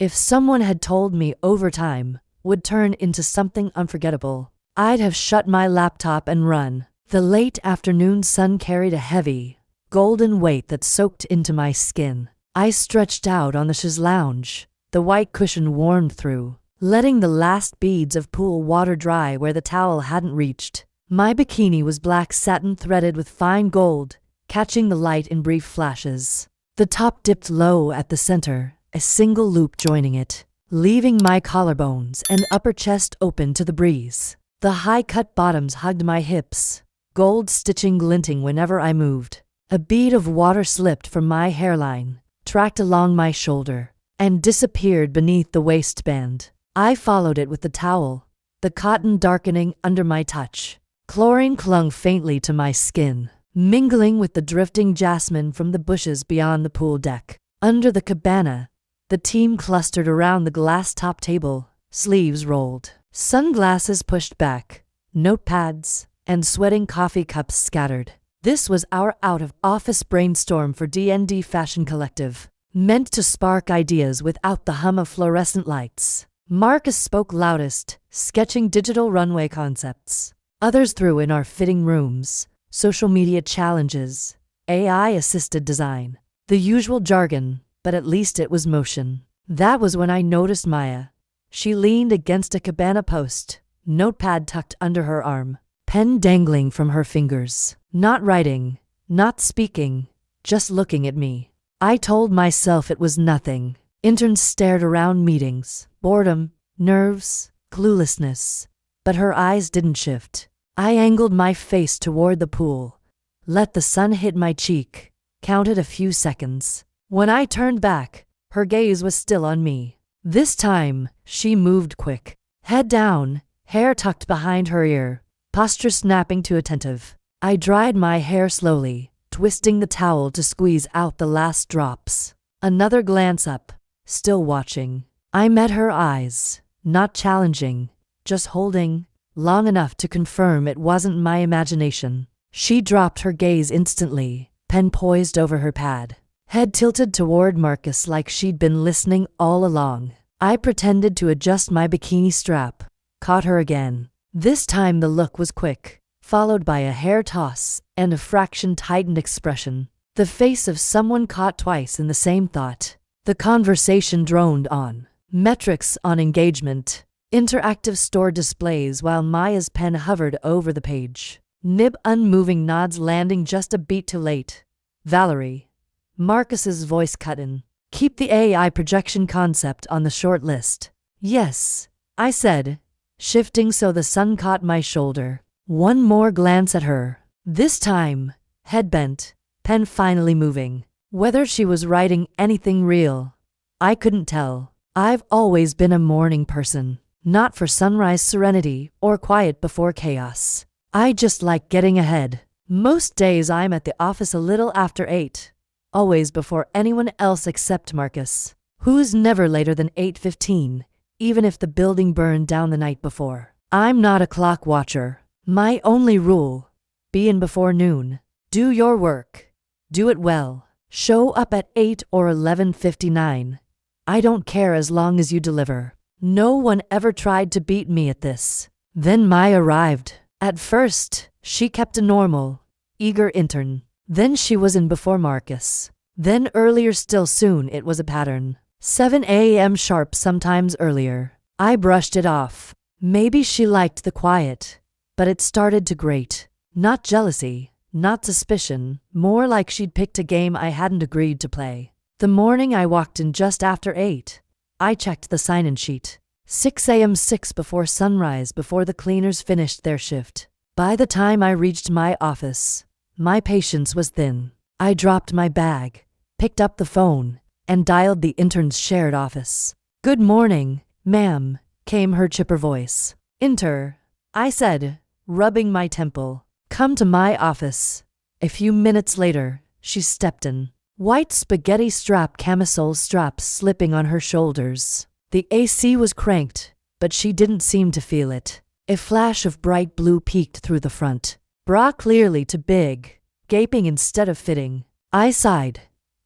If someone had told me overtime would turn into something unforgettable, I'd have shut my laptop and run. The late afternoon sun carried a heavy, golden weight that soaked into my skin. I stretched out on the chaise lounge, the white cushion warmed through, letting the last beads of pool water dry where the towel hadn't reached. My bikini was black satin threaded with fine gold, catching the light in brief flashes. The top dipped low at the center, a single loop joining it, leaving my collarbones and upper chest open to the breeze. The high-cut bottoms hugged my hips, gold stitching glinting whenever I moved. A bead of water slipped from my hairline, tracked along my shoulder, and disappeared beneath the waistband. I followed it with the towel, the cotton darkening under my touch. Chlorine clung faintly to my skin, mingling with the drifting jasmine from the bushes beyond the pool deck. Under the cabana, the team clustered around the glass-top table, sleeves rolled, sunglasses pushed back, notepads and sweating coffee cups scattered. This was our out-of-office brainstorm for D&D Fashion Collective, meant to spark ideas without the hum of fluorescent lights. Marcus spoke loudest, sketching digital runway concepts. Others threw in our fitting rooms, social media challenges, AI-assisted design. The usual jargon, but at least it was motion. That was when I noticed Maya. She leaned against a cabana post, notepad tucked under her arm, pen dangling from her fingers. Not writing, not speaking, just looking at me. I told myself it was nothing. Interns stared around meetings, boredom, nerves, cluelessness. But her eyes didn't shift. I angled my face toward the pool, let the sun hit my cheek, counted a few seconds. When I turned back, her gaze was still on me. This time, she moved quick. Head down, hair tucked behind her ear, posture snapping to attentive. I dried my hair slowly, twisting the towel to squeeze out the last drops. Another glance up, still watching. I met her eyes, not challenging, just holding, long enough to confirm it wasn't my imagination. She dropped her gaze instantly, pen poised over her pad, head tilted toward Marcus like she'd been listening all along. I pretended to adjust my bikini strap, caught her again. This time the look was quick, followed by a hair toss and a fraction-tightened expression. The face of someone caught twice in the same thought. The conversation droned on. Metrics on engagement. Interactive store displays while Maya's pen hovered over the page. Nib unmoving nods landing just a beat too late. Valerie. Marcus's voice cut in. Keep the AI projection concept on the short list. Yes, I said, shifting so the sun caught my shoulder. One more glance at her. This time, head bent, pen finally moving. Whether she was writing anything real, I couldn't tell. I've always been a morning person. Not for sunrise serenity or quiet before chaos. I just like getting ahead. Most days I'm at the office a little after 8. Always before anyone else except Marcus, who's never later than 8:15, even if the building burned down the night before. I'm not a clock watcher. My only rule, be in before noon. Do your work. Do it well. Show up at 8 or 11:59. I don't care as long as you deliver. No one ever tried to beat me at this. Then Maya arrived. At first, she kept a normal, eager intern. Then she was in before Marcus. Then earlier still soon it was a pattern. 7 a.m. sharp, sometimes earlier. I brushed it off. Maybe she liked the quiet. But it started to grate. Not jealousy, not suspicion, more like she'd picked a game I hadn't agreed to play. The morning I walked in just after 8. I checked the sign-in sheet. 6 a.m. 6 before sunrise, before the cleaners finished their shift. By the time I reached my office, my patience was thin. I dropped my bag, picked up the phone, and dialed the intern's shared office. Good morning, ma'am, came her chipper voice. Enter, I said, rubbing my temple. Come to my office. A few minutes later, she stepped in. White spaghetti strap camisole straps slipping on her shoulders. The AC was cranked, but she didn't seem to feel it. A flash of bright blue peeked through the front. Bra clearly too big, gaping instead of fitting. I sighed.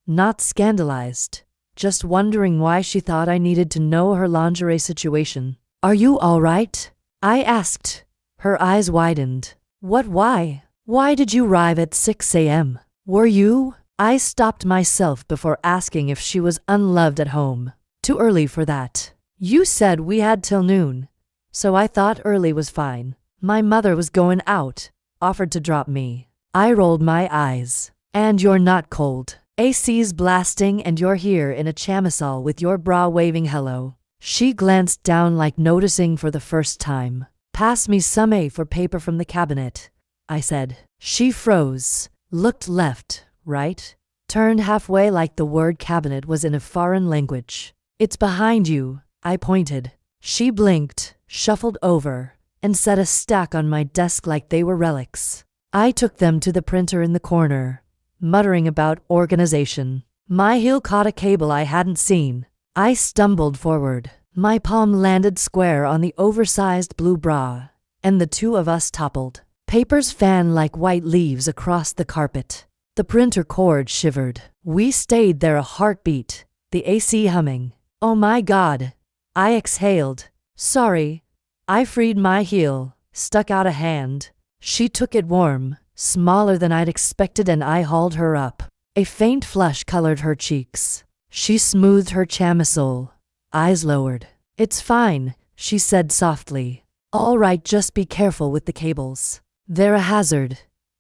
Not scandalized, just wondering why she thought I needed to know her lingerie situation. Are you all right? I asked. Her eyes widened. What, why? Why did you arrive at 6 a.m.? Were you? I stopped myself before asking if she was unloved at home. Too early for that. You said we had till noon, so I thought early was fine. My mother was going out, offered to drop me. I rolled my eyes. And you're not cold. AC's blasting and you're here in a chamisole with your bra waving hello. She glanced down like noticing for the first time. Pass me some A4 paper from the cabinet, I said. She froze, looked left, right, turned halfway like the word cabinet was in a foreign language. It's behind you, I pointed. She blinked, shuffled over, and set a stack on my desk like they were relics. I took them to the printer in the corner, muttering about organization. My heel caught a cable I hadn't seen. I stumbled forward. My palm landed square on the oversized blue bra, and the two of us toppled. Papers fanned like white leaves across the carpet. The printer cord shivered. We stayed there a heartbeat, the AC humming. Oh my God. I exhaled. Sorry. I freed my heel, stuck out a hand. She took it warm, smaller than I'd expected, and I hauled her up. A faint flush colored her cheeks. She smoothed her chamisole, eyes lowered. It's fine, she said softly. All right, just be careful with the cables. They're a hazard.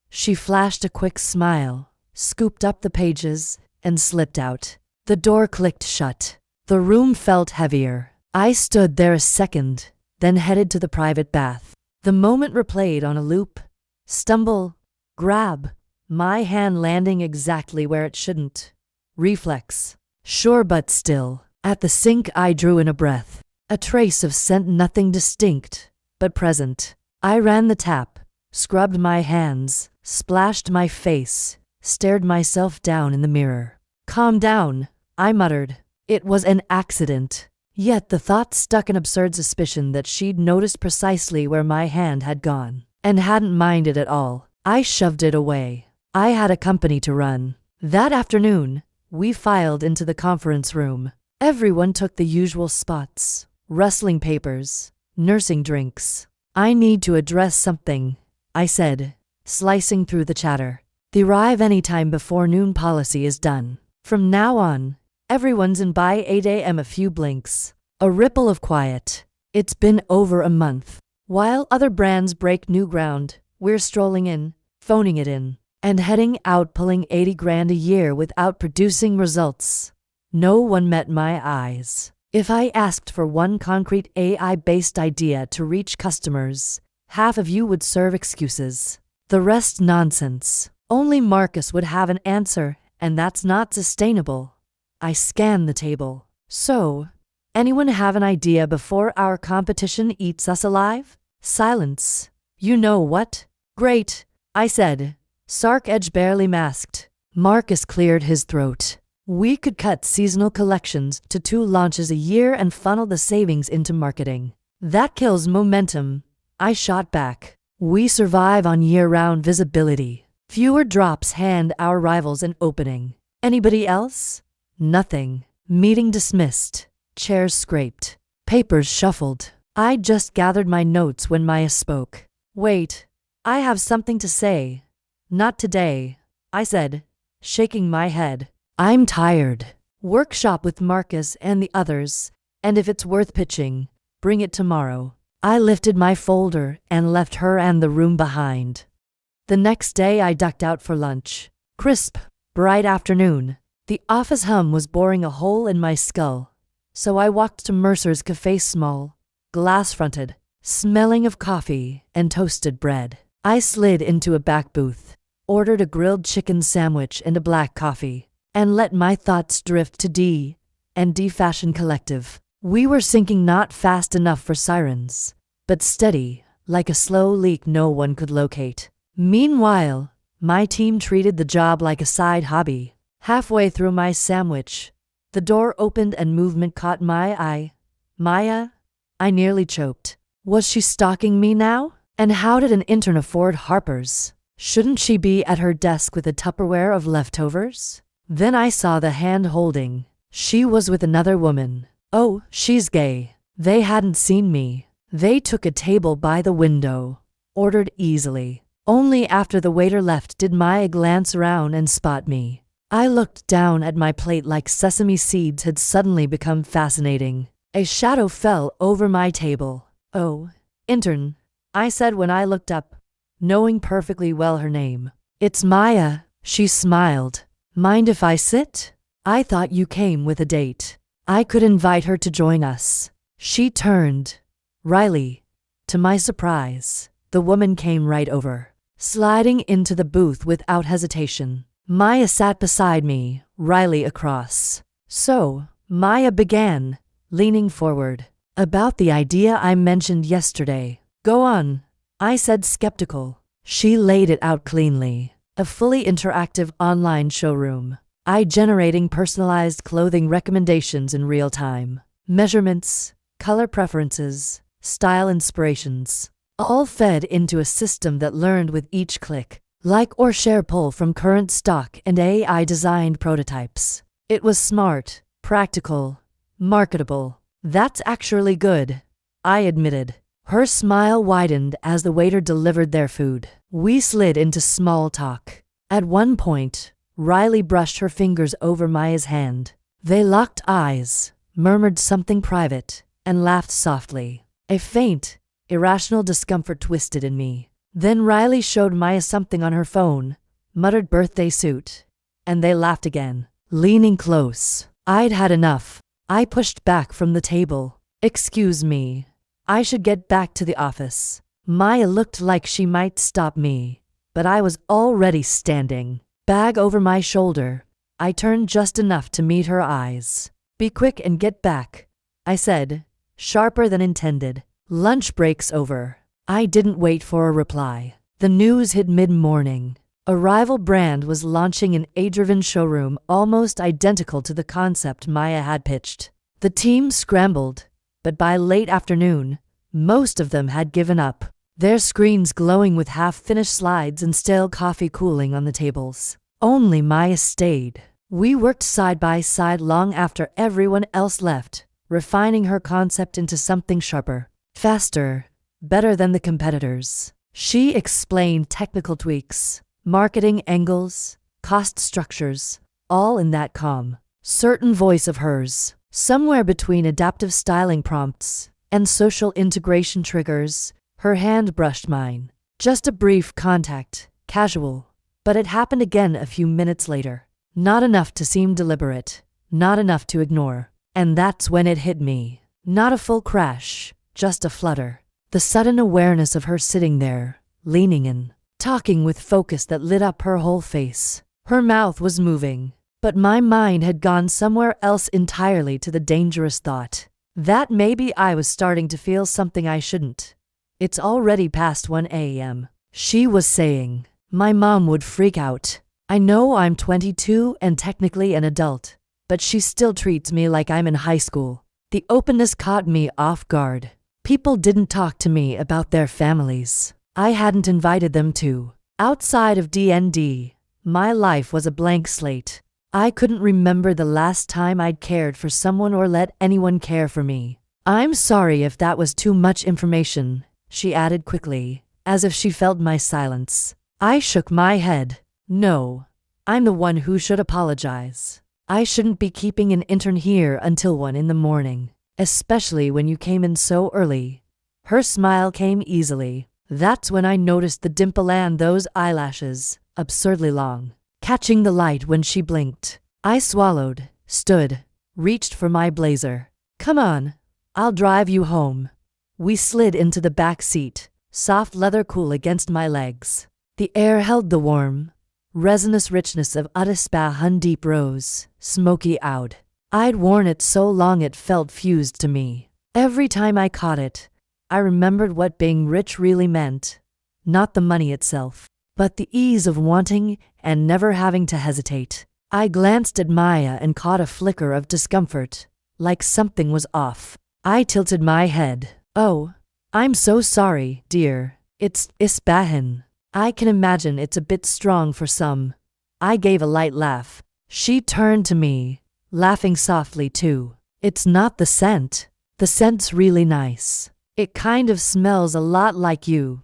She flashed a quick smile, scooped up the pages, and slipped out. The door clicked shut. The room felt heavier. I stood there a second, then headed to the private bath. The moment replayed on a loop. Stumble, grab, my hand landing exactly where it shouldn't. Reflex. Sure, but still. At the sink I drew in a breath. A trace of scent, nothing distinct, but present. I ran the tap, scrubbed my hands, splashed my face, stared myself down in the mirror. Calm down, I muttered. It was an accident. Yet the thought stuck an absurd suspicion that she'd noticed precisely where my hand had gone, and hadn't minded at all. I shoved it away. I had a company to run. That afternoon, we filed into the conference room. Everyone took the usual spots, rustling papers, nursing drinks. I need to address something, I said, slicing through the chatter. The arrive anytime before noon policy is done. From now on, everyone's in by 8 a.m. A few blinks. A ripple of quiet. It's been over a month. While other brands break new ground, we're strolling in, phoning it in, and heading out pulling 80 grand a year without producing results. No one met my eyes. If I asked for one concrete AI-based idea to reach customers, half of you would serve excuses. The rest nonsense. Only Marcus would have an answer, and that's not sustainable. I scanned the table. So, anyone have an idea before our competition eats us alive? Silence. You know what? Great, I said. Sark edge barely masked. Marcus cleared his throat. We could cut seasonal collections to 2 launches a year and funnel the savings into marketing. That kills momentum, I shot back. We survive on year-round visibility. Fewer drops hand our rivals an opening. Anybody else? Nothing. Meeting dismissed. Chairs scraped. Papers shuffled. I just gathered my notes when Maya spoke. Wait, I have something to say. Not today, I said, shaking my head. I'm tired. Workshop with Marcus and the others, and if it's worth pitching, bring it tomorrow. I lifted my folder and left her and the room behind. The next day I ducked out for lunch. Crisp, bright afternoon. The office hum was boring a hole in my skull, so I walked to Mercer's Cafe, small, glass-fronted, smelling of coffee and toasted bread. I slid into a back booth, ordered a grilled chicken sandwich and a black coffee, and let my thoughts drift to D&D Fashion Collective. We were sinking not fast enough for sirens, but steady, like a slow leak no one could locate. Meanwhile, my team treated the job like a side hobby. Halfway through my sandwich, the door opened and movement caught my eye. Maya? I nearly choked. Was she stalking me now? And how did an intern afford Harper's? Shouldn't she be at her desk with a Tupperware of leftovers? Then I saw the hand holding, She was with another woman. Oh, she's gay. They hadn't seen me. They took a table by the window, ordered easily. Only after the waiter left did Maya glance around and spot me. I looked down at my plate like sesame seeds had suddenly become fascinating. A shadow fell over my table. Oh, intern, I said when I looked up, knowing perfectly well her name. It's Maya, she smiled. Mind if I sit? I thought you came with a date. I could invite her to join us. She turned. Riley. To my surprise, the woman came right over, sliding into the booth without hesitation. Maya sat beside me, Riley across. So, Maya began, leaning forward. About the idea I mentioned yesterday. Go on, I said, skeptical. She laid it out cleanly. A fully interactive online showroom. I generating personalized clothing recommendations in real time. Measurements, color preferences, style inspirations. All fed into a system that learned with each click. Like or share pull from current stock and AI-designed prototypes. It was smart, practical, marketable. That's actually good, I admitted. Her smile widened as the waiter delivered their food. We slid into small talk. At one point, Riley brushed her fingers over Maya's hand. They locked eyes, murmured something private, and laughed softly. A faint, irrational discomfort twisted in me. Then Riley showed Maya something on her phone, muttered birthday suit, and they laughed again, leaning close. I'd had enough. I pushed back from the table. Excuse me. I should get back to the office. Maya looked like she might stop me, but I was already standing. Bag over my shoulder. I turned just enough to meet her eyes. Be quick and get back, I said, sharper than intended. Lunch break's over. I didn't wait for a reply. The news hit mid-morning. A rival brand was launching an AI-driven showroom almost identical to the concept Maya had pitched. The team scrambled, but by late afternoon, most of them had given up, their screens glowing with half-finished slides and stale coffee cooling on the tables. Only Maya stayed. We worked side by side long after everyone else left, refining her concept into something sharper, faster, better than the competitors. She explained technical tweaks, marketing angles, cost structures, all in that calm, certain voice of hers. Somewhere between adaptive styling prompts and social integration triggers, her hand brushed mine. Just a brief contact, casual, but it happened again a few minutes later. Not enough to seem deliberate, not enough to ignore. And that's when it hit me. Not a full crash, just a flutter. The sudden awareness of her sitting there, leaning in, talking with focus that lit up her whole face. Her mouth was moving, but my mind had gone somewhere else entirely, to the dangerous thought that maybe I was starting to feel something I shouldn't. It's already past 1 a.m., she was saying. My mom would freak out. I know I'm 22 and technically an adult, but she still treats me like I'm in high school. The openness caught me off guard. People didn't talk to me about their families. I hadn't invited them to. Outside of D&D, my life was a blank slate. I couldn't remember the last time I'd cared for someone or let anyone care for me. I'm sorry if that was too much information, she added quickly, as if she felt my silence. I shook my head. No, I'm the one who should apologize. I shouldn't be keeping an intern here until 1 in the morning, especially when you came in so early. Her smile came easily. That's when I noticed the dimple and those eyelashes, absurdly long, catching the light when she blinked. I swallowed, stood, reached for my blazer. Come on, I'll drive you home. We slid into the back seat, soft leather cool against my legs. The air held the warm, resinous richness of eau de Spain deep rose, smoky oud. I'd worn it so long it felt fused to me. Every time I caught it, I remembered what being rich really meant. Not the money itself, but the ease of wanting and never having to hesitate. I glanced at Maya and caught a flicker of discomfort, like something was off. I tilted my head. Oh, I'm so sorry, dear. It's Ispahan. I can imagine it's a bit strong for some. I gave a light laugh. She turned to me, laughing softly too. It's not the scent. The scent's really nice. It kind of smells a lot like you.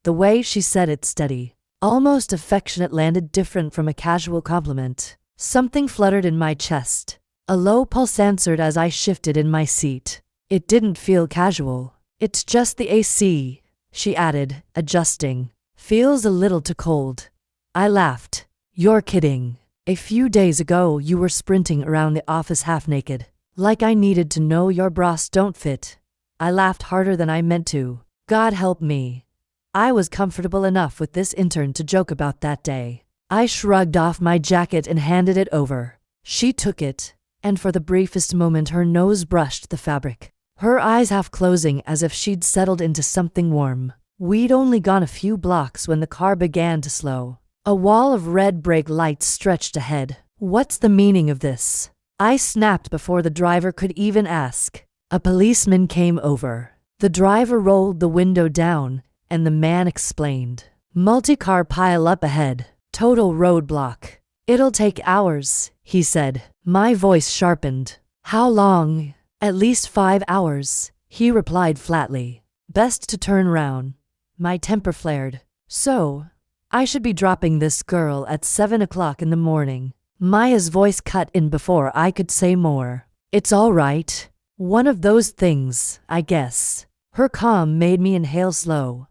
The way she said it steady, almost affectionate, landed different from a casual compliment. Something fluttered in my chest. A low pulse answered as I shifted in my seat. It didn't feel casual. It's just the AC, she added, adjusting. Feels a little too cold. I laughed. You're kidding. A few days ago you were sprinting around the office half naked. Like I needed to know your bras don't fit. I laughed harder than I meant to. God help me. I was comfortable enough with this intern to joke about that day. I shrugged off my jacket and handed it over. She took it, and for the briefest moment her nose brushed the fabric. Her eyes half closing as if she'd settled into something warm. We'd only gone a few blocks when the car began to slow. A wall of red brake lights stretched ahead. What's the meaning of this? I snapped before the driver could even ask. A policeman came over. The driver rolled the window down, and the man explained. Multi-car pile up ahead. Total roadblock. It'll take hours, he said. My voice sharpened. How long? At least 5 hours, he replied flatly. Best to turn round. My temper flared. So, I should be dropping this girl at 7 o'clock in the morning. Maya's voice cut in before I could say more. It's all right. One of those things, I guess. Her calm made me inhale slow.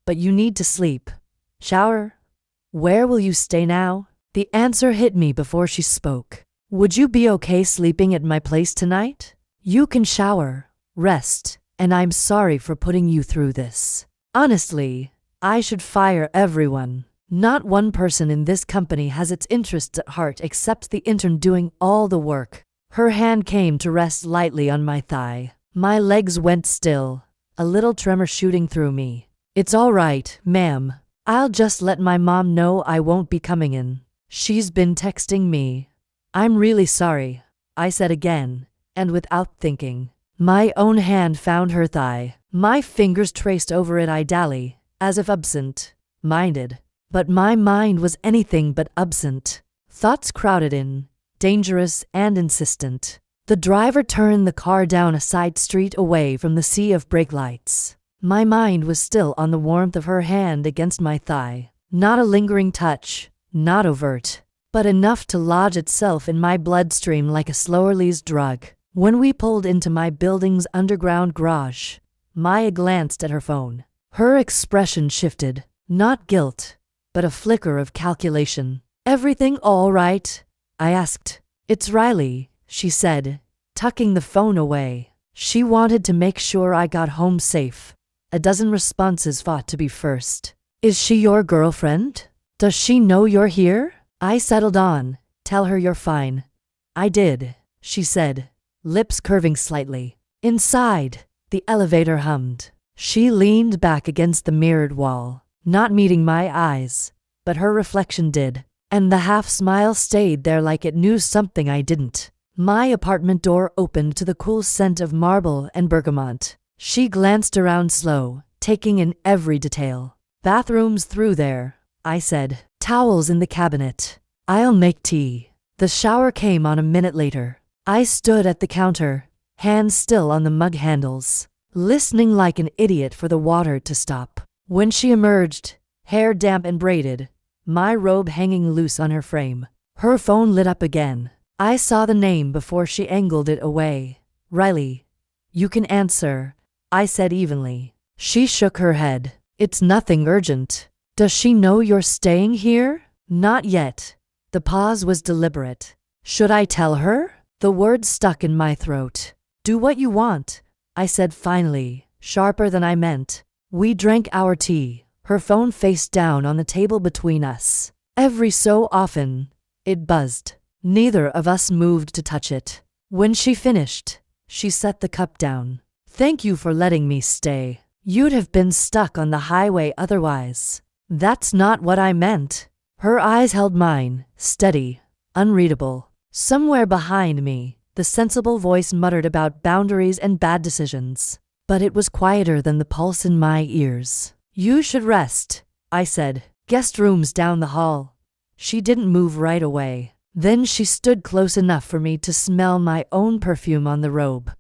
But you need to sleep. Shower? Where will you stay now? The answer hit me before she spoke. Would you be okay sleeping at my place tonight? You can shower, rest, and I'm sorry for putting you through this. Honestly, I should fire everyone. Not one person in this company has its interests at heart except the intern doing all the work. Her hand came to rest lightly on my thigh. My legs went still, a little tremor shooting through me. It's all right, ma'am. I'll just let my mom know I won't be coming in. She's been texting me. I'm really sorry, I said again, and without thinking. My own hand found her thigh. My fingers traced over it idly, as if absent-minded. But my mind was anything but absent. Thoughts crowded in, dangerous and insistent. The driver turned the car down a side street away from the sea of brake lights. My mind was still on the warmth of her hand against my thigh. Not a lingering touch, not overt, but enough to lodge itself in my bloodstream like a slow-release drug. When we pulled into my building's underground garage, Maya glanced at her phone. Her expression shifted. Not guilt, but a flicker of calculation. Everything all right? I asked. It's Riley, she said, tucking the phone away. She wanted to make sure I got home safe. A dozen responses fought to be first. Is she your girlfriend? Does she know you're here? I settled on. Tell her you're fine. I did, she said, lips curving slightly. Inside, the elevator hummed. She leaned back against the mirrored wall, not meeting my eyes, but her reflection did, and the half-smile stayed there like it knew something I didn't. My apartment door opened to the cool scent of marble and bergamot. She glanced around slow, taking in every detail. Bathrooms through there, I said. Towels in the cabinet. I'll make tea. The shower came on a minute later. I stood at the counter, hands still on the mug handles, listening like an idiot for the water to stop. When she emerged, hair damp and braided, my robe hanging loose on her frame, her phone lit up again. I saw the name before she angled it away. Riley. You can answer, I said evenly. She shook her head. It's nothing urgent. Does she know you're staying here? Not yet. The pause was deliberate. Should I tell her? The words stuck in my throat. Do what you want, I said finally, sharper than I meant. We drank our tea, her phone face down on the table between us. Every so often, it buzzed. Neither of us moved to touch it. When she finished, she set the cup down. Thank you for letting me stay. You'd have been stuck on the highway otherwise. That's not what I meant. Her eyes held mine, steady, unreadable. Somewhere behind me, the sensible voice muttered about boundaries and bad decisions. But it was quieter than the pulse in my ears. You should rest, I said. Guest rooms down the hall. She didn't move right away. Then she stood close enough for me to smell my own perfume on the robe.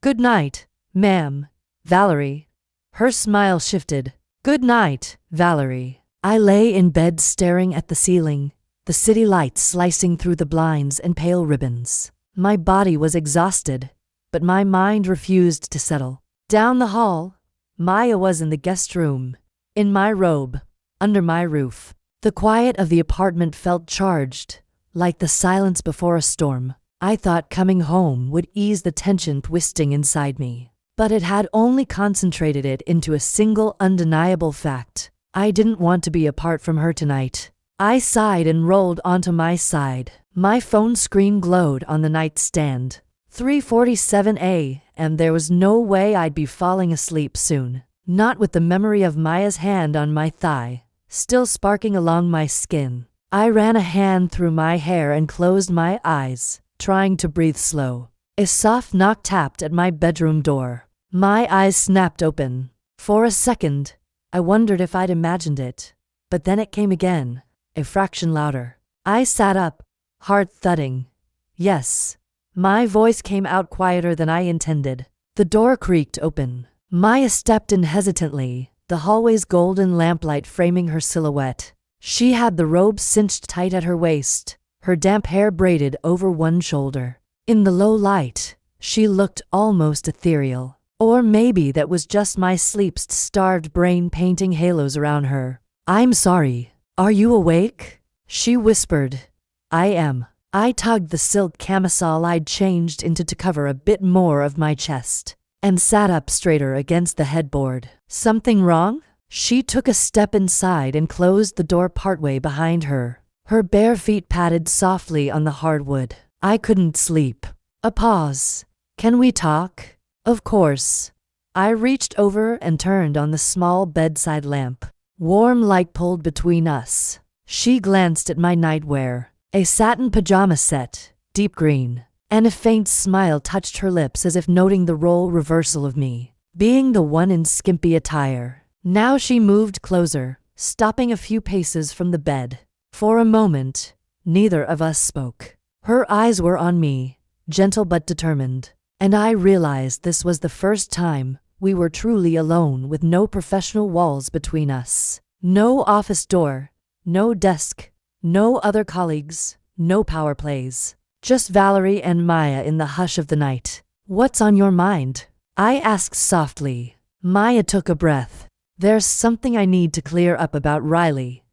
"Good night, ma'am, Valerie." Her smile shifted. "Good night, Valerie." I lay in bed staring at the ceiling, the city lights slicing through the blinds and pale ribbons. My body was exhausted, but my mind refused to settle. Down the hall, Maya was in the guest room, in my robe, under my roof. The quiet of the apartment felt charged, like the silence before a storm. I thought coming home would ease the tension twisting inside me, but it had only concentrated it into a single undeniable fact. I didn't want to be apart from her tonight. I sighed and rolled onto my side. My phone screen glowed on the nightstand. 3:47 a.m. There was no way I'd be falling asleep soon. Not with the memory of Maya's hand on my thigh, still sparking along my skin. I ran a hand through my hair and closed my eyes, trying to breathe slow. A soft knock tapped at my bedroom door. My eyes snapped open. For a second, I wondered if I'd imagined it, but then it came again, a fraction louder. I sat up, heart thudding. Yes. My voice came out quieter than I intended. The door creaked open. Maya stepped in hesitantly, the hallway's golden lamplight framing her silhouette. She had the robe cinched tight at her waist, her damp hair braided over one shoulder. In the low light, she looked almost ethereal. Or maybe that was just my sleep-starved brain painting halos around her. "I'm sorry. Are you awake?" she whispered. "I am." I tugged the silk camisole I'd changed into to cover a bit more of my chest, and sat up straighter against the headboard. "Something wrong?" She took a step inside and closed the door partway behind her. Her bare feet patted softly on the hardwood. I couldn't sleep. A pause. "Can we talk?" "Of course." I reached over and turned on the small bedside lamp. Warm light pulled between us. She glanced at my nightwear, a satin pajama set, deep green, and a faint smile touched her lips as if noting the role reversal of me, being the one in skimpy attire. Now she moved closer, stopping a few paces from the bed. For a moment, neither of us spoke. Her eyes were on me, gentle but determined. And I realized this was the first time we were truly alone, with no professional walls between us. No office door, no desk, no other colleagues, no power plays. Just Valerie and Maya in the hush of the night. "What's on your mind?" I asked softly. Maya took a breath. "There's something I need to clear up about Riley."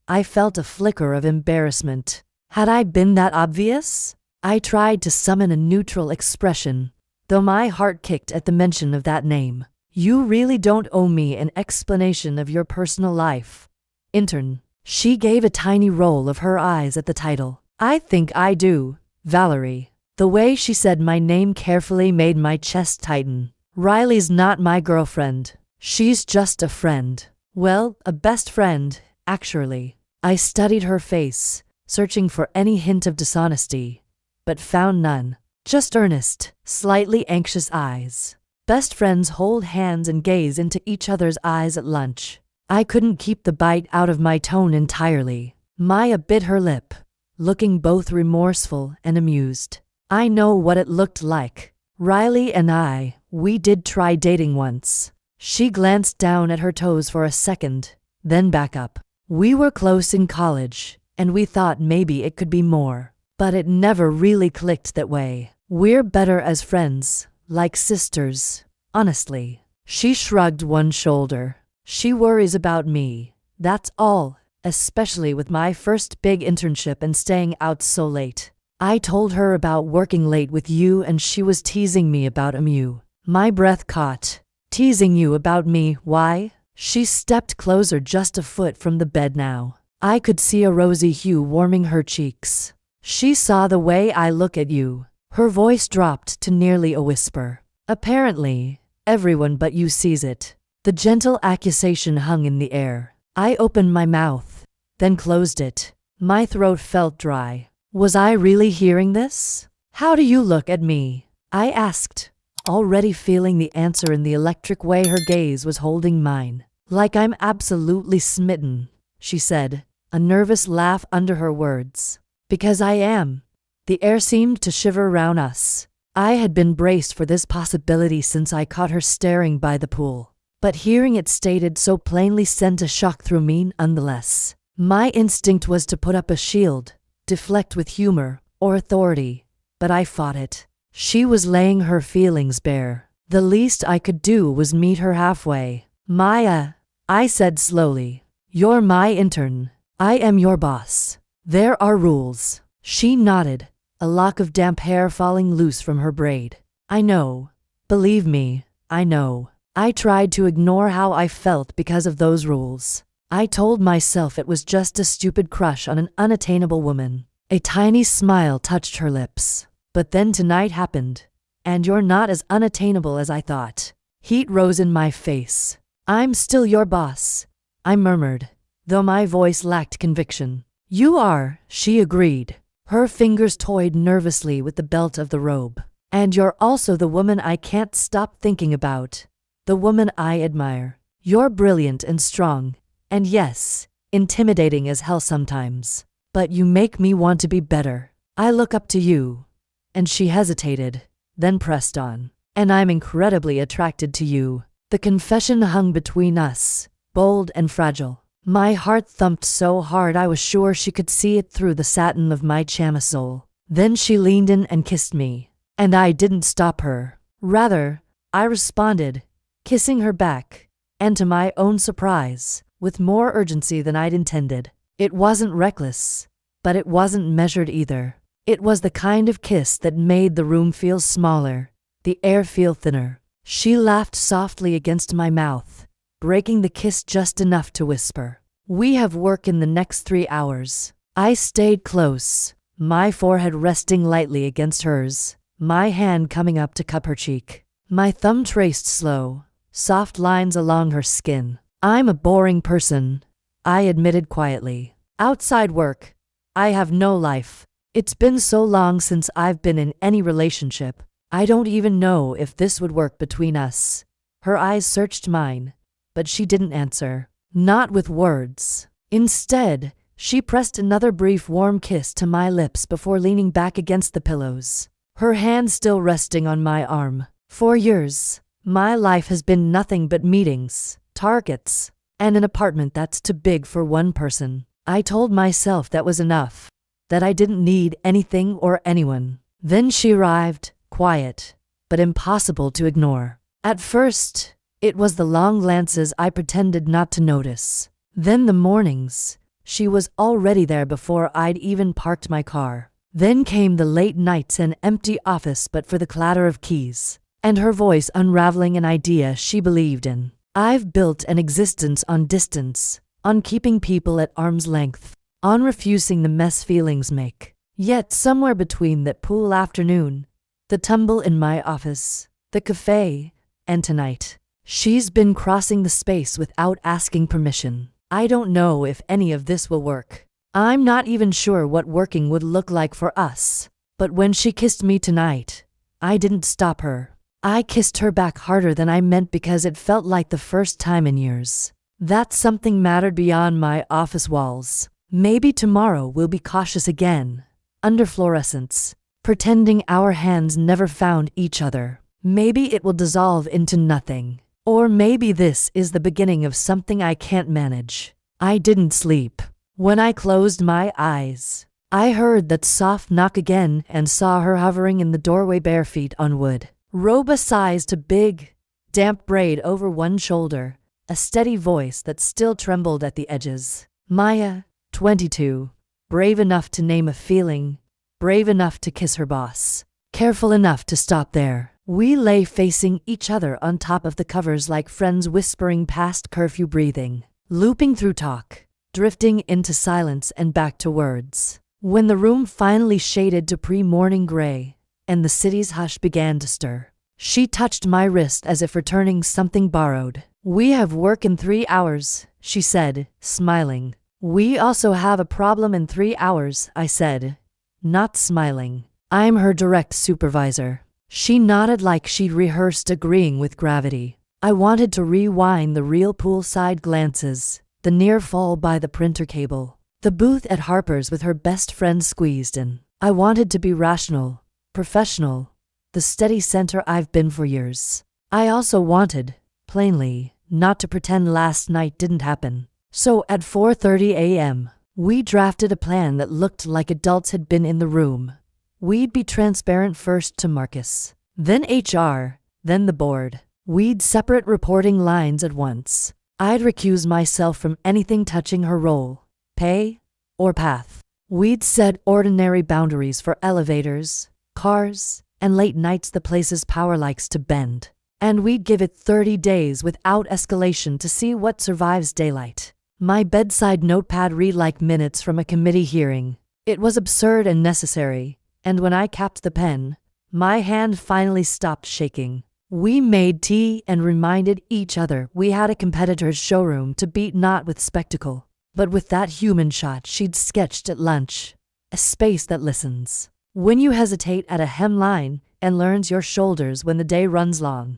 I felt a flicker of embarrassment. Had I been that obvious? I tried to summon a neutral expression, though my heart kicked at the mention of that name. "You really don't owe me an explanation of your personal life, intern." She gave a tiny roll of her eyes at the title. "I think I do, Valerie." The way she said my name carefully made my chest tighten. "Riley's not my girlfriend. She's just a friend. Well, a best friend, actually." I studied her face, searching for any hint of dishonesty, but found none. Just earnest, slightly anxious eyes. Best friends hold hands and gaze into each other's eyes at lunch. I couldn't keep the bite out of my tone entirely. Maya bit her lip, looking both remorseful and amused. "I know what it looked like. Riley and we did try dating once." She glanced down at her toes for a second, then back up. "We were close in college, and we thought maybe it could be more. But it never really clicked that way. We're better as friends, like sisters, honestly." She shrugged one shoulder. "She worries about me, that's all, especially with my first big internship and staying out so late. I told her about working late with you and she was teasing me about MU." My breath caught. "Teasing you about me, why?" She stepped closer, just a foot from the bed now. I could see a rosy hue warming her cheeks. "She saw the way I look at you." Her voice dropped to nearly a whisper. "Apparently, everyone but you sees it." The gentle accusation hung in the air. I opened my mouth, then closed it. My throat felt dry. Was I really hearing this? "How do you look at me?" I asked, already feeling the answer in the electric way her gaze was holding mine. "Like I'm absolutely smitten," she said, a nervous laugh under her words. Because I am. The air seemed to shiver around us. I had been braced for this possibility since I caught her staring by the pool. But hearing it stated so plainly sent a shock through me nonetheless. My instinct was to put up a shield, deflect with humor or authority, but I fought it. She was laying her feelings bare. The least I could do was meet her halfway. Maya, I said slowly, you're my intern. I am your boss. There are rules. She nodded, a lock of damp hair falling loose from her braid. I know. Believe me, I know. I tried to ignore how I felt because of those rules. I told myself it was just a stupid crush on an unattainable woman. A tiny smile touched her lips. But then tonight happened, and you're not as unattainable as I thought. Heat rose in my face. I'm still your boss, I murmured, though my voice lacked conviction. You are, she agreed. Her fingers toyed nervously with the belt of the robe. And you're also the woman I can't stop thinking about. The woman I admire. You're brilliant and strong, and yes, intimidating as hell sometimes. But you make me want to be better. I look up to you. And she hesitated, then pressed on. And I'm incredibly attracted to you. The confession hung between us, bold and fragile. My heart thumped so hard I was sure she could see it through the satin of my chamisole. Then she leaned in and kissed me. And I didn't stop her. Rather, I responded, kissing her back, and to my own surprise, with more urgency than I'd intended. It wasn't reckless, but it wasn't measured either. It was the kind of kiss that made the room feel smaller, the air feel thinner. She laughed softly against my mouth, breaking the kiss just enough to whisper, "We have work in the next 3 hours." I stayed close, my forehead resting lightly against hers, my hand coming up to cup her cheek. My thumb traced slow, soft lines along her skin. I'm a boring person, I admitted quietly. Outside work, I have no life. It's been so long since I've been in any relationship. I don't even know if this would work between us. Her eyes searched mine, but she didn't answer. Not with words. Instead, she pressed another brief warm kiss to my lips before leaning back against the pillows, her hand still resting on my arm. For years, my life has been nothing but meetings, targets, and an apartment that's too big for one person. I told myself that was enough, that I didn't need anything or anyone. Then she arrived, quiet, but impossible to ignore. At first, it was the long glances I pretended not to notice. Then the mornings, she was already there before I'd even parked my car. Then came the late nights and empty office but for the clatter of keys, and her voice unraveling an idea she believed in. I've built an existence on distance, on keeping people at arm's length, on refusing the mess feelings make. Yet somewhere between that pool afternoon, the tumble in my office, the cafe, and tonight, she's been crossing the space without asking permission. I don't know if any of this will work. I'm not even sure what working would look like for us. But when she kissed me tonight, I didn't stop her. I kissed her back harder than I meant because it felt like the first time in years. That something mattered beyond my office walls. Maybe tomorrow we'll be cautious again, under fluorescence, pretending our hands never found each other. Maybe it will dissolve into nothing. Or maybe this is the beginning of something I can't manage. I didn't sleep. When I closed my eyes, I heard that soft knock again and saw her hovering in the doorway, bare feet on wood. Roba sized a big, damp braid over one shoulder, a steady voice that still trembled at the edges. Maya, 22, brave enough to name a feeling, brave enough to kiss her boss, careful enough to stop there. We lay facing each other on top of the covers like friends whispering past curfew breathing, looping through talk, drifting into silence and back to words. When the room finally shaded to pre-morning gray, and the city's hush began to stir, she touched my wrist as if returning something borrowed. We have work in 3 hours, she said, smiling. We also have a problem in 3 hours, I said, not smiling. I'm her direct supervisor. She nodded like she'd rehearsed, agreeing with gravity. I wanted to rewind the real poolside glances, the near fall by the printer cable, the The booth at Harper's with her best friend squeezed in. I wanted to be rational, professional, the steady center I've been for years. I also wanted, plainly, not to pretend last night didn't happen. So at 4:30 a.m., we drafted a plan that looked like adults had been in the room. We'd be transparent first to Marcus, then HR, then the board. We'd separate reporting lines at once. I'd recuse myself from anything touching her role, pay, or path. We'd set ordinary boundaries for elevators, cars, and late nights the place's power likes to bend. And we'd give it 30 days without escalation to see what survives daylight. My bedside notepad read like minutes from a committee hearing. It was absurd and necessary, and when I capped the pen, my hand finally stopped shaking. We made tea and reminded each other we had a competitor's showroom to beat, not with spectacle, but with that human shot she'd sketched at lunch. A space that listens when you hesitate at a hemline and learns your shoulders when the day runs long.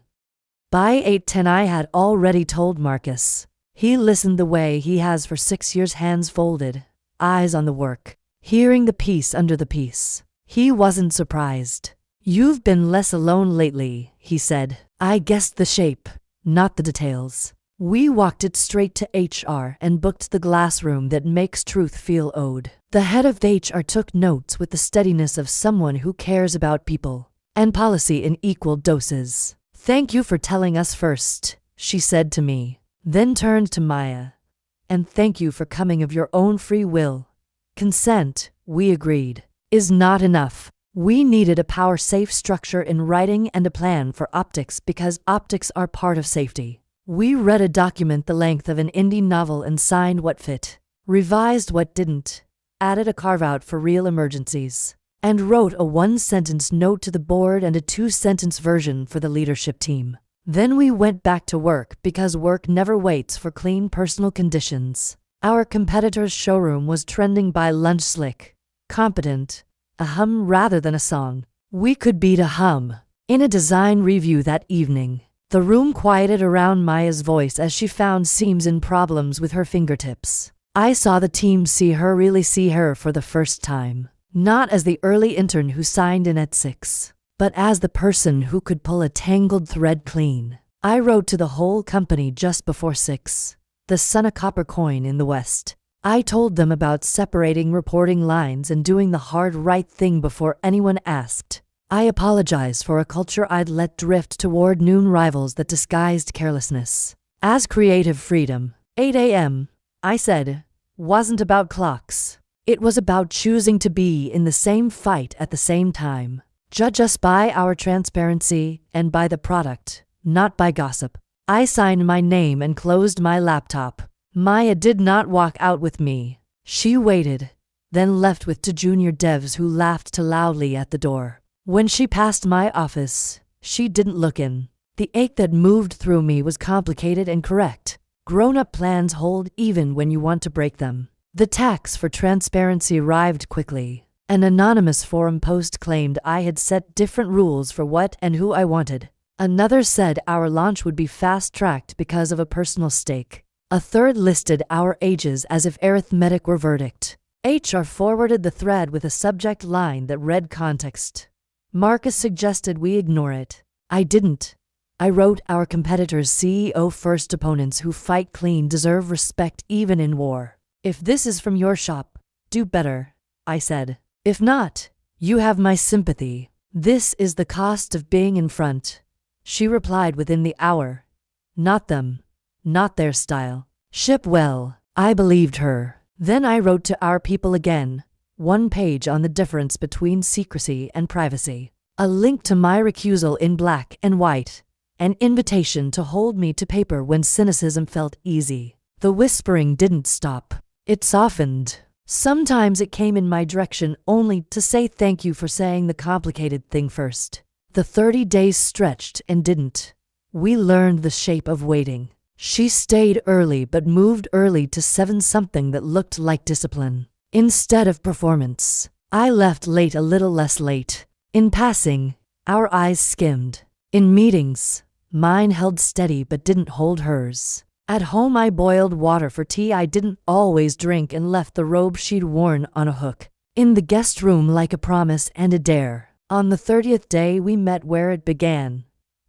By 8:10 I had already told Marcus. He listened the way he has for 6 years, hands folded, eyes on the work, hearing the piece under the piece. He wasn't surprised. "You've been less alone lately," he said. I guessed the shape, not the details. We walked it straight to HR and booked the glass room that makes truth feel owed. The head of HR took notes with the steadiness of someone who cares about people and policy in equal doses. "Thank you for telling us first," she said to me, then turned to Maya. "And thank you for coming of your own free will. Consent, we agreed, is not enough. We needed a power-safe structure in writing and a plan for optics because optics are part of safety. We read a document the length of an indie novel and signed what fit, revised what didn't, added a carve-out for real emergencies, and wrote a 1-sentence note to the board and a 2-sentence version for the leadership team. Then we went back to work because work never waits for clean personal conditions. Our competitor's showroom was trending by lunch, slick, competent, a hum rather than a song. We could beat a hum. In a design review that evening, the room quieted around Maya's voice as she found seams and problems with her fingertips. I saw the team really see her for the first time. Not as the early intern who signed in at 6, but as the person who could pull a tangled thread clean. I wrote to the whole company just before 6, the sun a copper coin in the west. I told them about separating reporting lines and doing the hard right thing before anyone asked. I apologized for a culture I'd let drift toward noon rivals that disguised carelessness as creative freedom. 8 a.m., I said, wasn't about clocks. It was about choosing to be in the same fight at the same time. Judge us by our transparency and by the product, not by gossip. I signed my name and closed my laptop. Maya did not walk out with me. She waited, then left with 2 junior devs who laughed too loudly at the door. When she passed my office, she didn't look in. The ache that moved through me was complicated and correct. Grown-up plans hold even when you want to break them. The tax for transparency arrived quickly. An anonymous forum post claimed I had set different rules for what and who I wanted. Another said our launch would be fast-tracked because of a personal stake. A third listed our ages as if arithmetic were verdict. HR forwarded the thread with a subject line that read context. Marcus suggested we ignore it. I didn't. I wrote our competitors' CEO first. Opponents who fight clean deserve respect even in war. If this is from your shop, do better, I said. If not, you have my sympathy. This is the cost of being in front. She replied within the hour. Not them. Not their style. Ship well. I believed her. Then I wrote to our people again. 1 page on the difference between secrecy and privacy. A link to my recusal in black and white. An invitation to hold me to paper when cynicism felt easy. The whispering didn't stop. It softened. Sometimes it came in my direction only to say thank you for saying the complicated thing first. The 30 days stretched and didn't. We learned the shape of waiting. She stayed early but moved early to 7, something that looked like discipline instead of performance. I left late, a little less late. In passing, our eyes skimmed. In meetings, mine held steady but didn't hold hers. At home I boiled water for tea I didn't always drink and left the robe she'd worn on a hook in the guest room like a promise and a dare. On the 30th day we met where it began,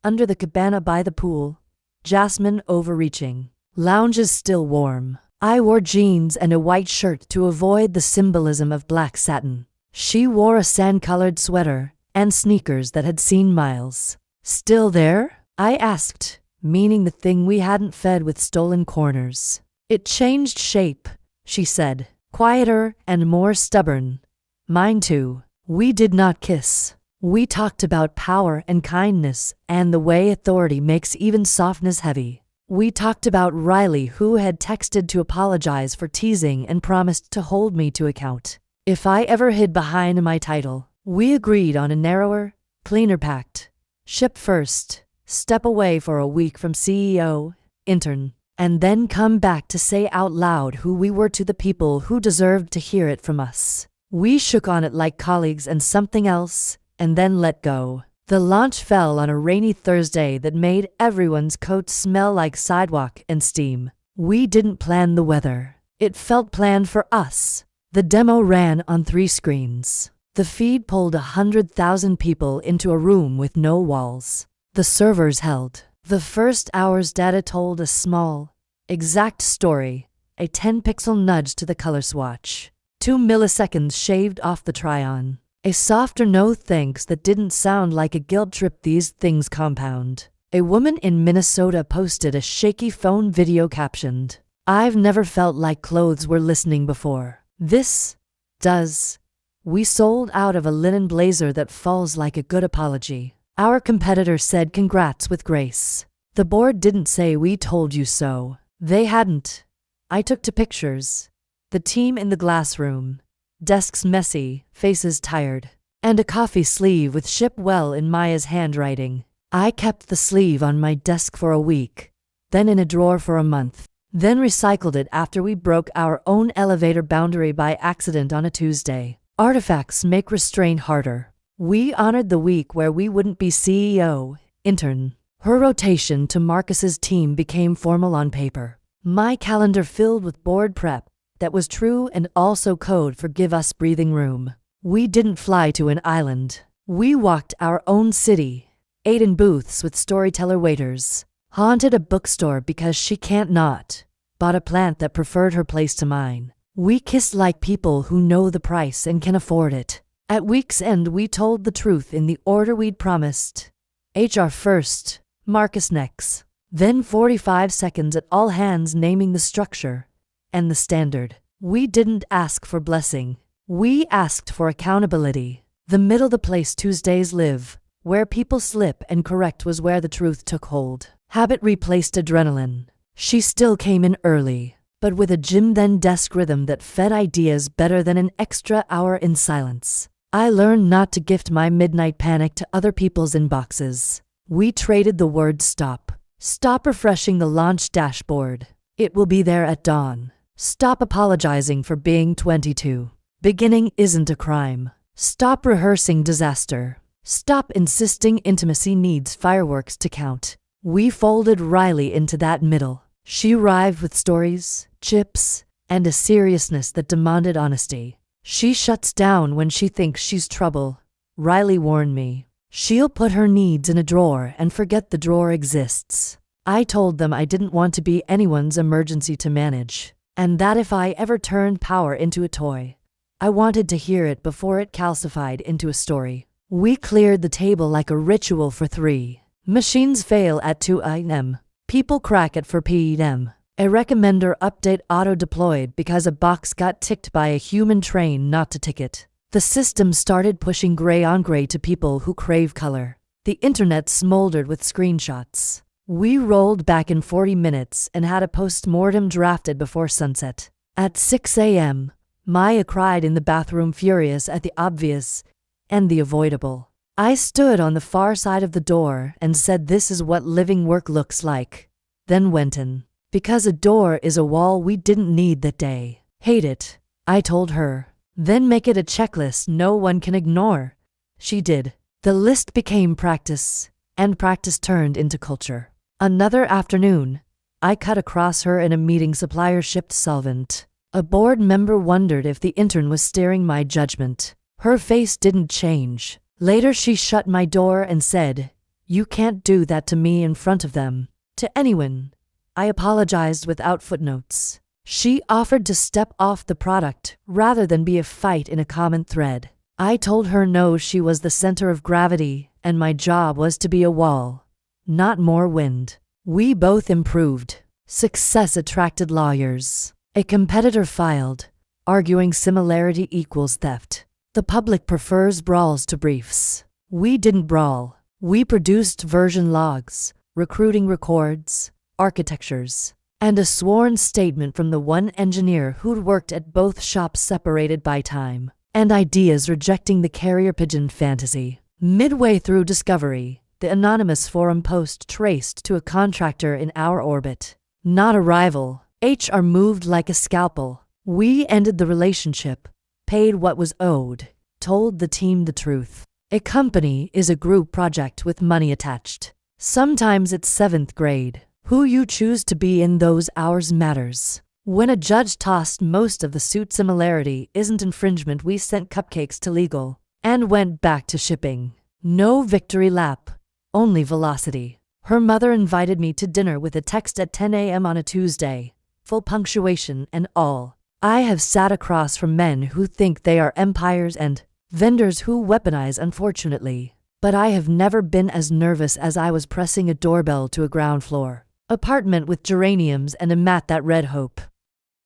under the cabana by the pool, jasmine overreaching, lounges still warm. I wore jeans and a white shirt to avoid the symbolism of black satin. She wore a sand-colored sweater and sneakers that had seen miles. Still there? I asked, meaning the thing we hadn't fed with stolen corners. It changed shape, she said, quieter and more stubborn. Mine too. We did not kiss. We talked about power and kindness and the way authority makes even softness heavy. We talked about Riley, who had texted to apologize for teasing and promised to hold me to account if I ever hid behind my title. We agreed on a narrower, cleaner pact. Ship first, step away for a week from CEO, intern, and then come back to say out loud who we were to the people who deserved to hear it from us. We shook on it like colleagues and something else, and then let go. The launch fell on a rainy Thursday that made everyone's coats smell like sidewalk and steam. We didn't plan the weather. It felt planned for us. The demo ran on 3 screens. The feed pulled 100,000 people into a room with no walls. The servers held. The first hour's data told a small, exact story, a 10-pixel nudge to the color swatch. 2 milliseconds shaved off the try-on. A softer no thanks that didn't sound like a guilt trip these things compound. A woman in Minnesota posted a shaky phone video captioned, "I've never felt like clothes were listening before. This does." We sold out of a linen blazer that falls like a good apology. Our competitor said congrats with grace. The board didn't say we told you so. They hadn't. I took to pictures. The team in the glass room. Desks messy, faces tired, and a coffee sleeve with "ship well" in Maya's handwriting. I kept the sleeve on my desk for a week, then in a drawer for a month, then recycled it after we broke our own elevator boundary by accident on a Tuesday. Artifacts make restraint harder. We honored the week where we wouldn't be CEO, intern. Her rotation to Marcus's team became formal on paper. My calendar filled with board prep that was true and also code for give us breathing room. We didn't fly to an island. We walked our own city, ate in booths with storyteller waiters, haunted a bookstore because she can't not, bought a plant that preferred her place to mine. We kissed like people who know the price and can afford it. At week's end we told the truth in the order we'd promised. HR first, Marcus next. Then 45 seconds at all hands naming the structure and the standard. We didn't ask for blessing. We asked for accountability. The middle the place Tuesdays live, where people slip and correct was where the truth took hold. Habit replaced adrenaline. She still came in early, but with a gym then desk rhythm that fed ideas better than an extra hour in silence. I learned not to gift my midnight panic to other people's inboxes. We traded the word stop. Stop refreshing the launch dashboard. It will be there at dawn. Stop apologizing for being 22. Beginning isn't a crime. Stop rehearsing disaster. Stop insisting intimacy needs fireworks to count. We folded Riley into that middle. She arrived with stories, chips, and a seriousness that demanded honesty. She shuts down when she thinks she's trouble. Riley warned me. She'll put her needs in a drawer and forget the drawer exists. I told them I didn't want to be anyone's emergency to manage, and that if I ever turned power into a toy, I wanted to hear it before it calcified into a story. We cleared the table like a ritual for 3. Machines fail at 2 a.m. People crack at 4 p.m. A recommender update auto-deployed because a box got ticked by a human trained not to tick it. The system started pushing gray on gray to people who crave color. The internet smoldered with screenshots. We rolled back in 40 minutes and had a post-mortem drafted before sunset. At 6 a.m., Maya cried in the bathroom, furious at the obvious and the avoidable. I stood on the far side of the door and said, "This is what living work looks like." Then went in. Because a door is a wall we didn't need that day. Hate it, I told her. Then make it a checklist no one can ignore. She did. The list became practice, and practice turned into culture. Another afternoon, I cut across her in a meeting supplier shipped solvent. A board member wondered if the intern was steering my judgment. Her face didn't change. Later she shut my door and said, "You can't do that to me in front of them. To anyone." I apologized without footnotes. She offered to step off the product rather than be a fight in a common thread. I told her no, she was the center of gravity, and my job was to be a wall, not more wind. We both improved. Success attracted lawyers. A competitor filed, arguing similarity equals theft. The public prefers brawls to briefs. We didn't brawl. We produced version logs, recruiting records, architectures, and a sworn statement from the one engineer who'd worked at both shops separated by time, and ideas rejecting the carrier pigeon fantasy. Midway through discovery, the anonymous forum post traced to a contractor in our orbit. Not a rival. HR moved like a scalpel. We ended the relationship, paid what was owed, told the team the truth. A company is a group project with money attached. Sometimes it's 7th grade. Who you choose to be in those hours matters. When a judge tossed most of the suit similarity isn't infringement, we sent cupcakes to legal and went back to shipping. No victory lap, only velocity. Her mother invited me to dinner with a text at 10 a.m. on a Tuesday, full punctuation and all. I have sat across from men who think they are empires and vendors who weaponize, unfortunately. But I have never been as nervous as I was pressing a doorbell to a ground floor apartment with geraniums and a mat that read hope.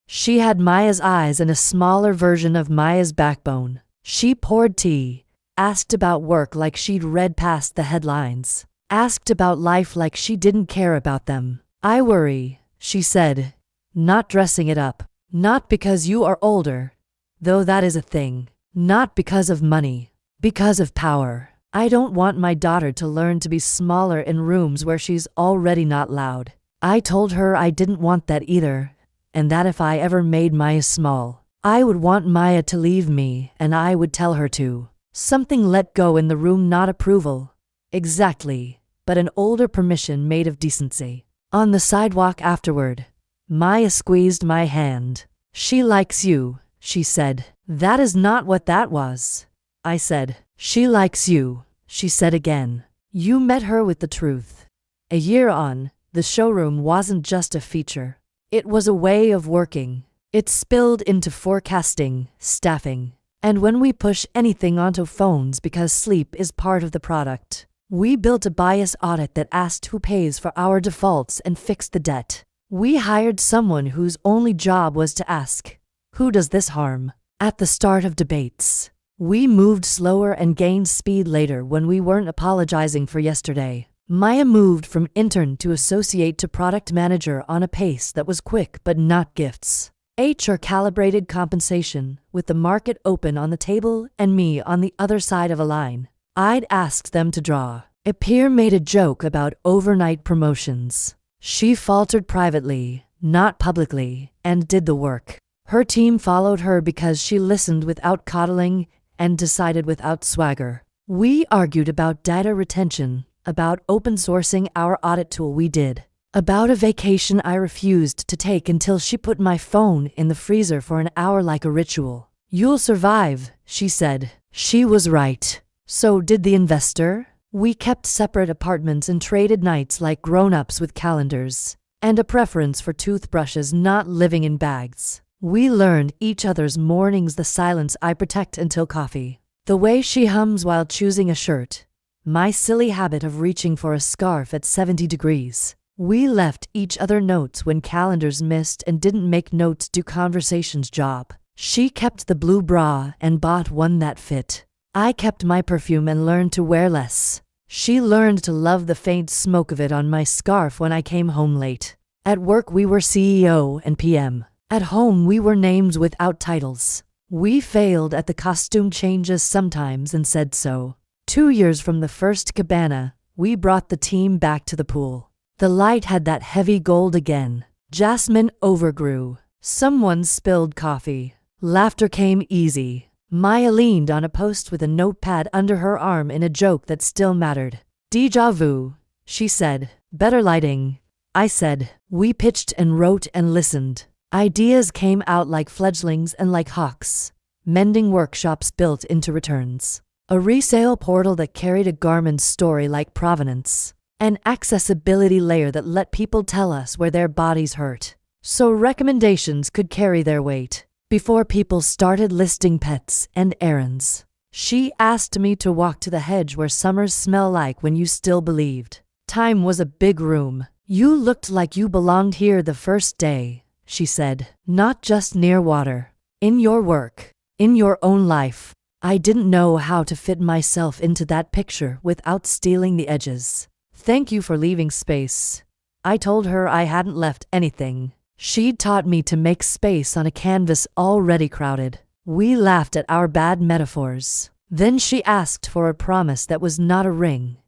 She had Maya's eyes and a smaller version of Maya's backbone. She poured tea, asked about work like she'd read past the headlines, asked about life like she didn't care about them. "I worry," she said, not dressing it up. "Not because you are older, though that is a thing. Not because of money, because of power. I don't want my daughter to learn to be smaller in rooms where she's already not loud." I told her I didn't want that either, and that if I ever made Maya small, I would want Maya to leave me and I would tell her to. Something let go in the room, not approval. Exactly, but an older permission made of decency. On the sidewalk afterward, Maya squeezed my hand. "She likes you," she said. "That is not what that was," I said. "She likes you," she said again. "You met her with the truth." A year on, the showroom wasn't just a feature. It was a way of working. It spilled into forecasting, staffing, and when we push anything onto phones because sleep is part of the product. We built a bias audit that asked who pays for our defaults and fixed the debt. We hired someone whose only job was to ask, "Who does this harm?" At the start of debates. We moved slower and gained speed later when we weren't apologizing for yesterday. Maya moved from intern to associate to product manager on a pace that was quick but not gifts. HR calibrated compensation with the market open on the table and me on the other side of a line. I'd asked them to draw. A peer made a joke about overnight promotions. She faltered privately, not publicly, and did the work. Her team followed her because she listened without coddling and decided without swagger. We argued about data retention, about open sourcing our audit tool. We did. About a vacation I refused to take until she put my phone in the freezer for an hour like a ritual. "You'll survive," she said. She was right. So did the investor. We kept separate apartments and traded nights like grown-ups with calendars, and a preference for toothbrushes, not living in bags. We learned each other's mornings, the silence I protect until coffee, the way she hums while choosing a shirt, my silly habit of reaching for a scarf at 70 degrees. We left each other notes when calendars missed and didn't make notes do conversation's job. She kept the blue bra and bought one that fit. I kept my perfume and learned to wear less. She learned to love the faint smoke of it on my scarf when I came home late. At work we were CEO and PM. At home we were names without titles. We failed at the costume changes sometimes and said so. 2 years from the first cabana, we brought the team back to the pool. The light had that heavy gold again. Jasmine overgrew. Someone spilled coffee. Laughter came easy. Maya leaned on a post with a notepad under her arm in a joke that still mattered. "Déjà vu," she said. "Better lighting. I said. We pitched and wrote and listened. Ideas came out like fledglings and like hawks. Mending workshops built into returns. A resale portal that carried a garment's story like provenance. An accessibility layer that let people tell us where their bodies hurt, so recommendations could carry their weight. Before people started listing pets and errands, she asked me to walk to the hedge where summers smell like when you still believed. Time was a big room. You looked like you belonged here the first day, she said. Not just near water. In your work. In your own life. I didn't know how to fit myself into that picture without stealing the edges. Thank you for leaving space. I told her I hadn't left anything. She'd taught me to make space on a canvas already crowded. We laughed at our bad metaphors. Then she asked for a promise that was not a ring,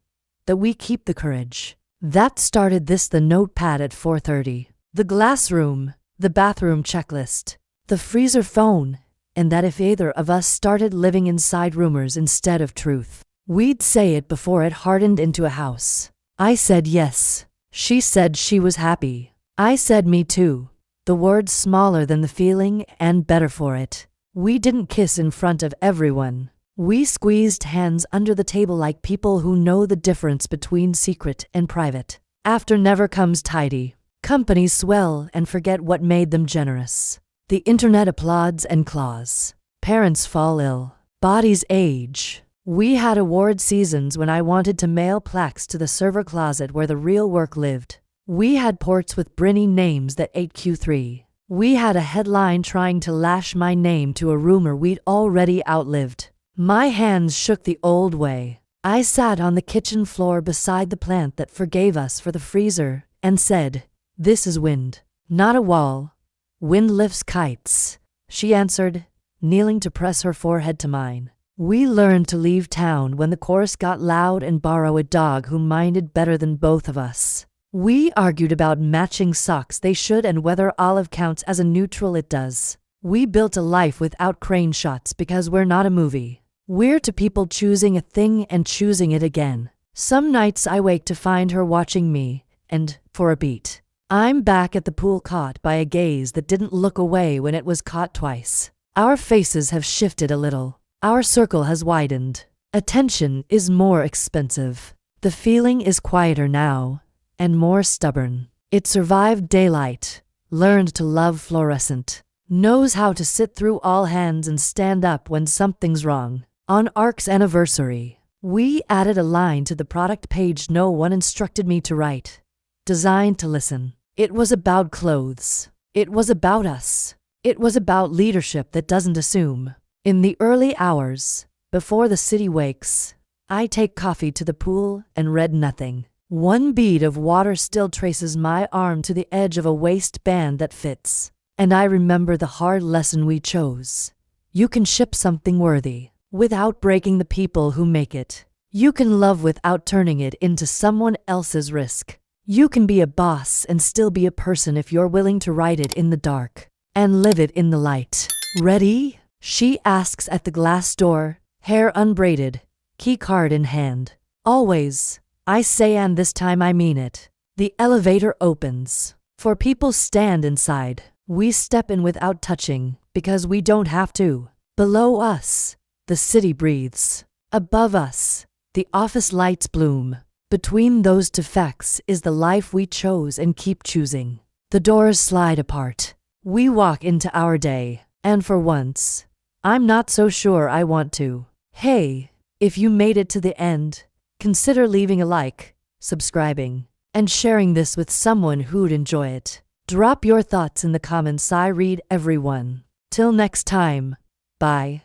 that we keep the courage. That started the notepad at 4:30. The glass room, the bathroom checklist, the freezer phone, and that if either of us started living inside rumors instead of truth, we'd say it before it hardened into a house. I said yes. She said she was happy. I said me too. The words smaller than the feeling and better for it. We didn't kiss in front of everyone. We squeezed hands under the table like people who know the difference between secret and private. After never comes tidy. Companies swell and forget what made them generous. The internet applauds and claws. Parents fall ill. Bodies age. We had award seasons when I wanted to mail plaques to the server closet where the real work lived. We had ports with Brinny names that ate Q3. We had a headline trying to lash my name to a rumor we'd already outlived. My hands shook the old way. I sat on the kitchen floor beside the plant that forgave us for the freezer and said, "This is wind, not a wall. Wind lifts kites," she answered, kneeling to press her forehead to mine. We learned to leave town when the chorus got loud and borrow a dog who minded better than both of us. We argued about matching socks they should and whether olive counts as a neutral it does. We built a life without crane shots because we're not a movie. We're to people choosing a thing and choosing it again. Some nights I wake to find her watching me, and, for a beat, I'm back at the pool caught by a gaze that didn't look away when it was caught twice. Our faces have shifted a little. Our circle has widened. Attention is more expensive. The feeling is quieter now, and more stubborn. It survived daylight, learned to love fluorescent, knows how to sit through all hands and stand up when something's wrong. On ARC's anniversary, we added a line to the product page no one instructed me to write. Designed to listen. It was about clothes. It was about us. It was about leadership that doesn't assume. In the early hours, before the city wakes, I take coffee to the pool and read nothing. One bead of water still traces my arm to the edge of a waistband that fits. And I remember the hard lesson we chose. You can ship something worthy without breaking the people who make it. You can love without turning it into someone else's risk. You can be a boss and still be a person if you're willing to write it in the dark and live it in the light. Ready? She asks at the glass door, hair unbraided, key card in hand. Always, I say, and this time I mean it. The elevator opens. For people stand inside. We step in without touching because we don't have to. Below us, the city breathes. Above us, the office lights bloom. Between those two facts is the life we chose and keep choosing. The doors slide apart. We walk into our day, and for once, I'm not so sure I want to. Hey, if you made it to the end, consider leaving a like, subscribing, and sharing this with someone who'd enjoy it. Drop your thoughts in the comments. I read every one. Till next time, bye.